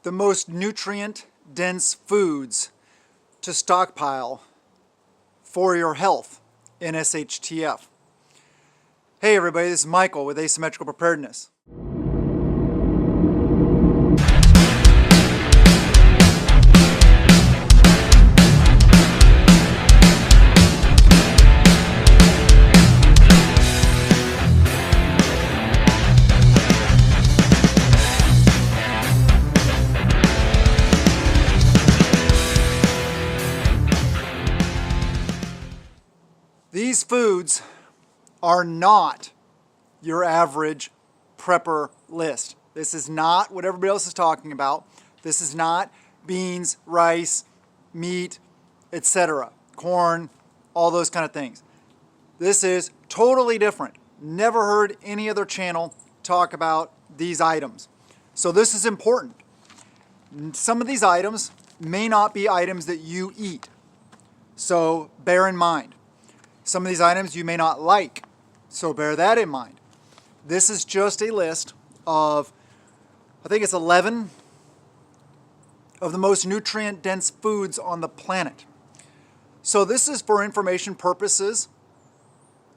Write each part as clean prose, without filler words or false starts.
the most nutrient-dense foods to stockpile for your health in SHTF. Hey everybody, this is Michael with Asymmetrical Preparedness. These foods are not your average prepper list. This is not what everybody else is talking about. This is not beans, rice, meat, etc., corn, all those kind of things. This is totally different. Never heard any other channel talk about these items. So this is important. Some of these items may not be items that you eat. So bear in mind. Some of these items you may not like, so bear that in mind. This is just a list of, I think it's 11 of the most nutrient-dense foods on the planet. So this is for information purposes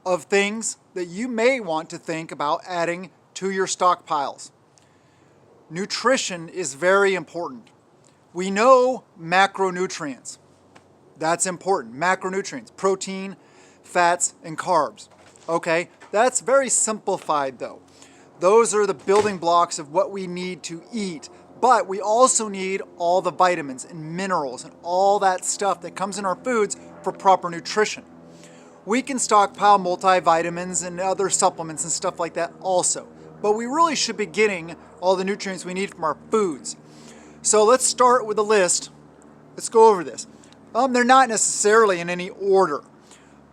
of things that you may want to think about adding to your stockpiles. Nutrition is very important. We know macronutrients. That's important. Macronutrients, protein, fats, and carbs. Okay, that's very simplified though. Those are the building blocks of what we need to eat, but we also need all the vitamins and minerals and all that stuff that comes in our foods for proper nutrition. We can stockpile multivitamins and other supplements and stuff like that also, but we really should be getting all the nutrients we need from our foods. So let's start with a list. Let's go over this. They're not necessarily in any order.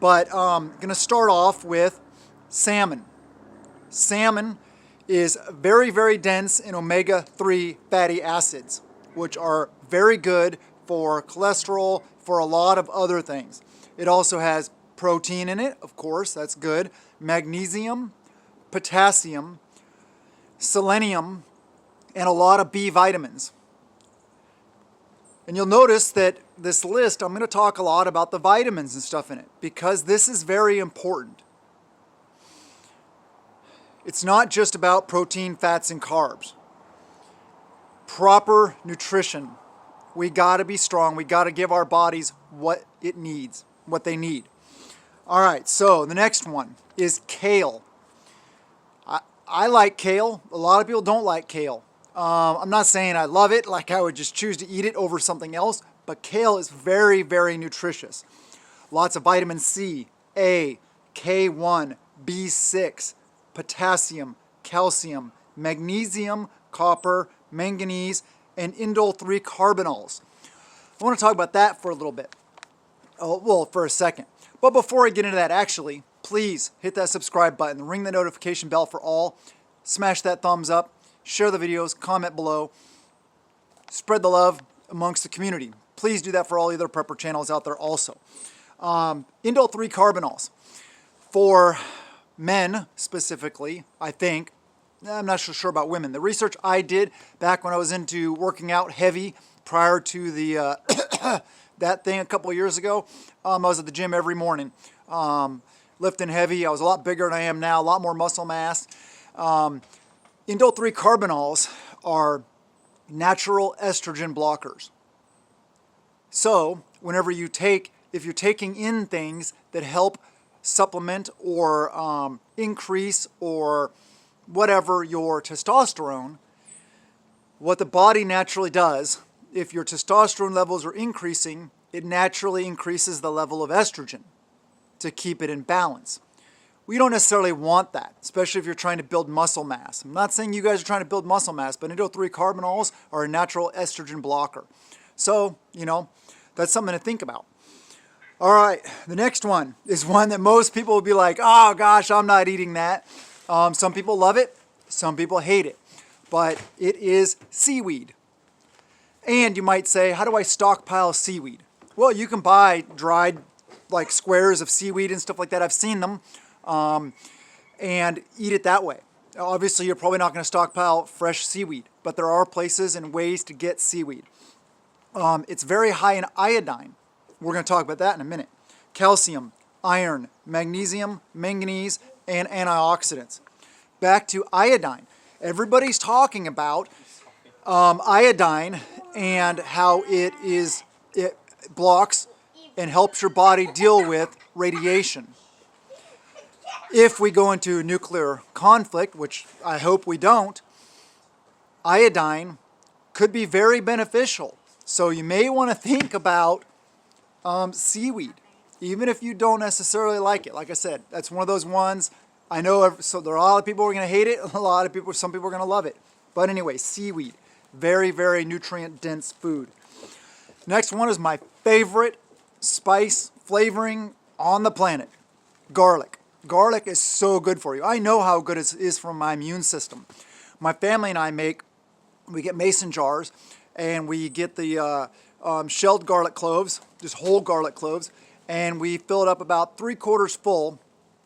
But I'm going to start off with salmon. Salmon is very, very dense in omega-3 fatty acids, which are very good for cholesterol, for a lot of other things. It also has protein in it, of course, that's good. Magnesium, potassium, selenium, and a lot of B vitamins. And you'll notice that this list, I'm going to talk a lot about the vitamins and stuff in it because this is very important. It's not just about protein, fats, and carbs. Proper nutrition. We got to be strong. We got to give our bodies what it needs, what they need. All right, so the next one is kale. I like kale. A lot of people don't like kale. I'm not saying I love it, like I would just choose to eat it over something else, but kale is very, very nutritious. Lots of vitamin C, A, K1, B6, potassium, calcium, magnesium, copper, manganese, and indole 3 carbanols. I want to talk about that for a little bit. Oh, well, for a second. But before I get into that, actually, please hit that subscribe button, ring the notification bell for all, smash that thumbs up, share the videos, comment below, spread the love amongst the community. Please do that for all the other prepper channels out there also. Indole 3 carbanols. For men specifically, I think, I'm not so sure about women. The research I did back when I was into working out heavy prior to the that thing a couple of years ago, I was at the gym every morning, lifting heavy. I was a lot bigger than I am now, a lot more muscle mass. Indole 3 carbanols are natural estrogen blockers. So whenever you if you're taking in things that help supplement or increase or whatever your testosterone, what the body naturally does, if your testosterone levels are increasing, it naturally increases the level of estrogen to keep it in balance. We don't necessarily want that, especially if you're trying to build muscle mass. I'm not saying you guys are trying to build muscle mass, but indole 3 carbanols are a natural estrogen blocker. So, you know, that's something to think about. All right, the next one is one that most people will be like, oh gosh, I'm not eating that. Some people love it, some people hate it, but it is seaweed. And you might say, how do I stockpile seaweed? Well, you can buy dried like squares of seaweed and stuff like that. I've seen them. And eat it that way. Obviously, you're probably not going to stockpile fresh seaweed, but there are places and ways to get seaweed. It's very high in iodine. We're going to talk about that in a minute. Calcium, iron, magnesium, manganese, and antioxidants. Back to iodine. Everybody's talking about iodine and how it blocks and helps your body deal with radiation. If we go into nuclear conflict, which I hope we don't, iodine could be very beneficial. So you may want to think about seaweed, even if you don't necessarily like it. Like I said, that's one of those ones. I know so there are a lot of people who are going to hate it. Some people are going to love it. But anyway, seaweed, very, very nutrient-dense food. Next one is my favorite spice flavoring on the planet, garlic. Garlic is so good for you. I know how good it is for my immune system. My family and I we get mason jars, and we get the shelled garlic cloves, just whole garlic cloves, and we fill it up about 3/4 full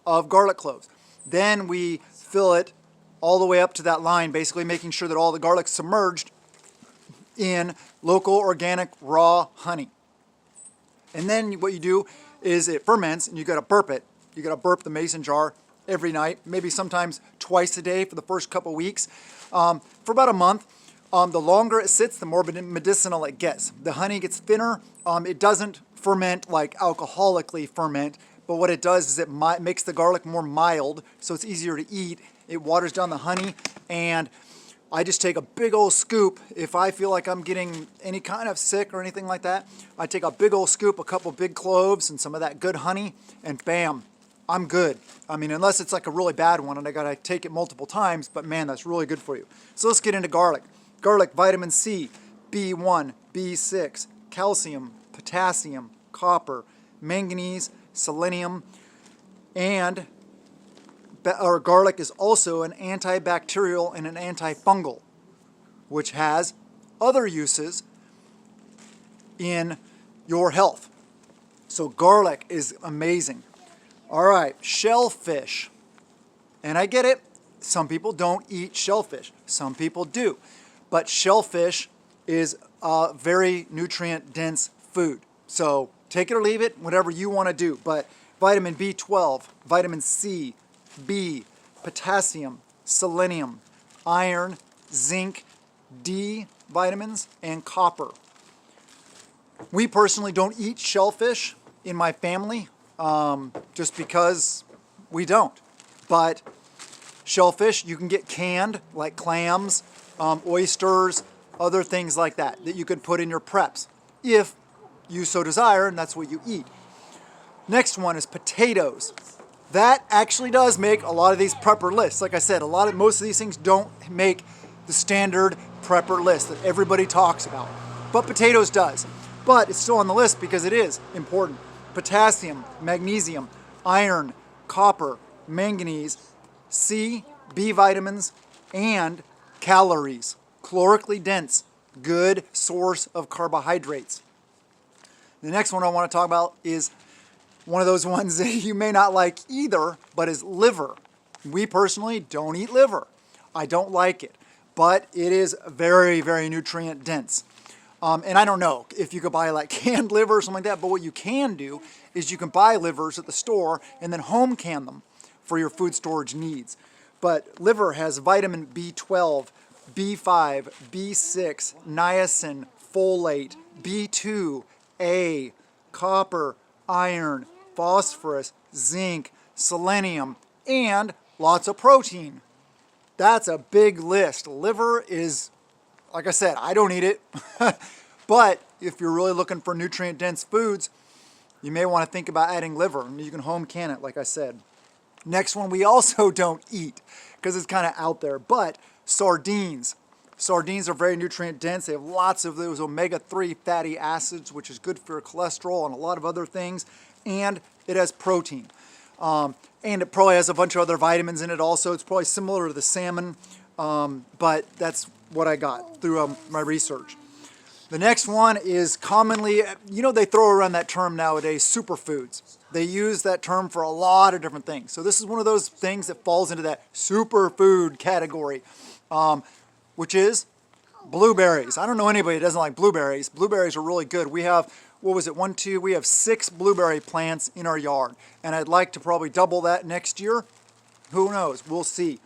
of garlic cloves. Then we fill it all the way up to that line, basically making sure that all the garlic's submerged in local organic raw honey. And then what you do is it ferments, and you got to burp it. You got to burp the mason jar every night, maybe sometimes twice a day for the first couple weeks. For about a month, the longer it sits, the more medicinal it gets. The honey gets thinner. It doesn't ferment like alcoholically ferment, but what it does is it makes the garlic more mild, so it's easier to eat. It waters down the honey, and I just take a big old scoop. If I feel like I'm getting any kind of sick or anything like that, I take a big old scoop, a couple big cloves, and some of that good honey, and bam, I'm good. I mean, unless it's like a really bad one and I gotta take it multiple times, but man, that's really good for you. So let's get into garlic. Garlic, vitamin C, B1, B6, calcium, potassium, copper, manganese, selenium, and garlic is also an antibacterial and an antifungal, which has other uses in your health. So garlic is amazing. All right, shellfish. And I get it. Some people don't eat shellfish. Some people do. But shellfish is a very nutrient-dense food. So take it or leave it, whatever you want to do. But vitamin B12, vitamin C, B, potassium, selenium, iron, zinc, D vitamins, and copper. We personally don't eat shellfish in my family. Just because we don't. But shellfish, you can get canned, like clams, oysters, other things like that you could put in your preps, if you so desire, and that's what you eat. Next one is potatoes. That actually does make a lot of these prepper lists. Like I said, most of these things don't make the standard prepper list that everybody talks about. But potatoes does. But it's still on the list because it is important. Potassium, magnesium, iron, copper, manganese, C, B vitamins, and calories. Calorically dense, good source of carbohydrates. The next one I want to talk about is one of those ones that you may not like either, but is liver. We personally don't eat liver. I don't like it, but it is very, very nutrient dense. And I don't know if you could buy like canned liver or something like that, but what you can do is you can buy livers at the store and then home can them for your food storage needs. But liver has vitamin B12, B5, B6, niacin, folate, B2, A, copper, iron, phosphorus, zinc, selenium, and lots of protein. That's a big list. Liver is, like I said, I don't eat it. But if you're really looking for nutrient-dense foods, you may want to think about adding liver, and you can home can it, like I said. Next one we also don't eat because it's kind of out there, but sardines. Sardines are very nutrient-dense. They have lots of those omega-3 fatty acids, which is good for your cholesterol and a lot of other things, and it has protein. And it probably has a bunch of other vitamins in it also. It's probably similar to the salmon, but that's what I got through my research. The next one is commonly, you know, they throw around that term nowadays, superfoods. They use that term for a lot of different things. So this is one of those things that falls into that superfood category, which is blueberries. I don't know anybody that doesn't like blueberries. Blueberries are really good. We have, what was it, we have 6 blueberry plants in our yard. And I'd like to probably double that next year. Who knows? We'll see.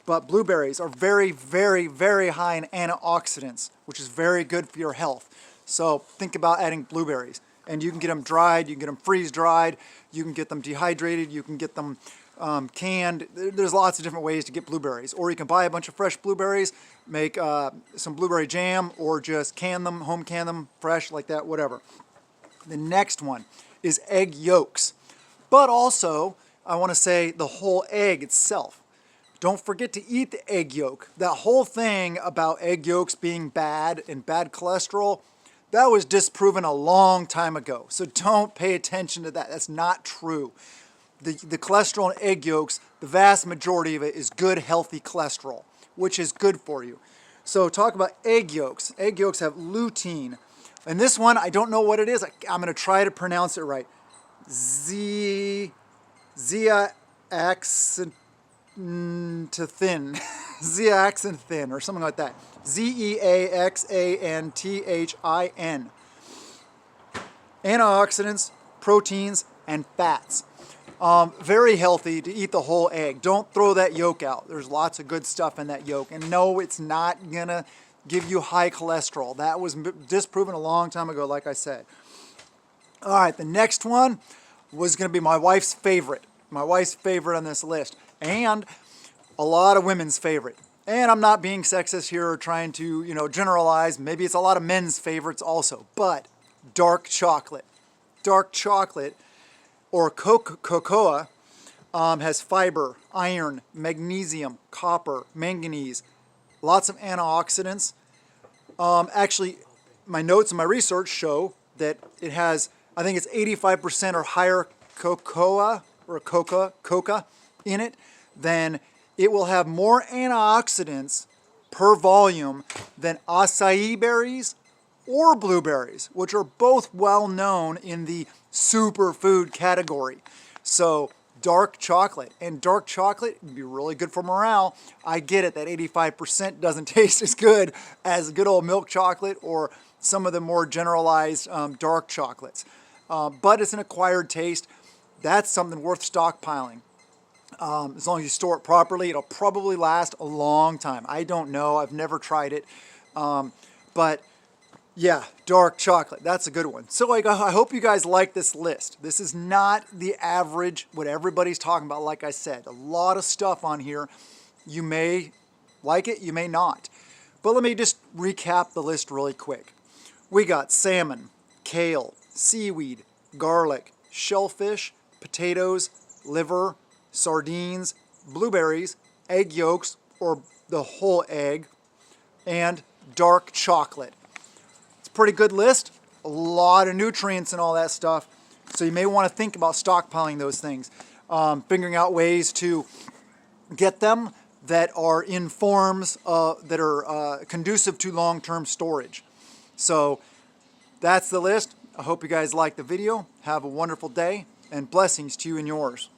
But blueberries are very, very, very high in antioxidants, which is very good for your health. So think about adding blueberries. And you can get them dried, you can get them freeze-dried, you can get them dehydrated, you can get them canned. There's lots of different ways to get blueberries. Or you can buy a bunch of fresh blueberries, make some blueberry jam, or just can them, home can them, fresh like that, whatever. The next one is egg yolks. But also, I want to say the whole egg itself. Don't forget to eat the egg yolk. That whole thing about egg yolks being bad and bad cholesterol, that was disproven a long time ago. So don't pay attention to that. That's not true. The cholesterol in egg yolks, the vast majority of it is good, healthy cholesterol, which is good for you. So talk about egg yolks. Egg yolks have lutein. And this one, I don't know what it is. I'm going to try to pronounce it right. Zeaxanthin, zeaxanthin, or something like that. Zeaxanthin. Antioxidants, proteins, and fats. Very healthy to eat the whole egg. Don't throw that yolk out. There's lots of good stuff in that yolk. And no, it's not going to give you high cholesterol. That was disproven a long time ago, like I said. All right, the next one was going to be my wife's favorite. My wife's favorite on this list. And a lot of women's favorite. And I'm not being sexist here or trying to, generalize. Maybe it's a lot of men's favorites also. But dark chocolate. Dark chocolate, or cocoa, has fiber, iron, magnesium, copper, manganese, lots of antioxidants. Actually, my notes and my research show that it has, I think it's 85% or higher cocoa in it, then it will have more antioxidants per volume than acai berries or blueberries, which are both well known in the superfood category. So dark chocolate, and dark chocolate would be really good for morale. I get it that 85% doesn't taste as good as good old milk chocolate or some of the more generalized dark chocolates. But it's an acquired taste. That's something worth stockpiling. As long as you store it properly, it'll probably last a long time. I don't know. I've never tried it. But yeah, dark chocolate. That's a good one. So I hope you guys like this list. This is not the average, what everybody's talking about, like I said. A lot of stuff on here. You may like it, you may not. But let me just recap the list really quick. We got salmon, kale, seaweed, garlic, shellfish, potatoes, liver, sardines, blueberries, egg yolks, or the whole egg, and dark chocolate. It's a pretty good list, a lot of nutrients and all that stuff, so you may want to think about stockpiling those things, figuring out ways to get them that are in forms that are conducive to long-term storage. So that's the list. I hope you guys liked the video. Have a wonderful day, and blessings to you and yours.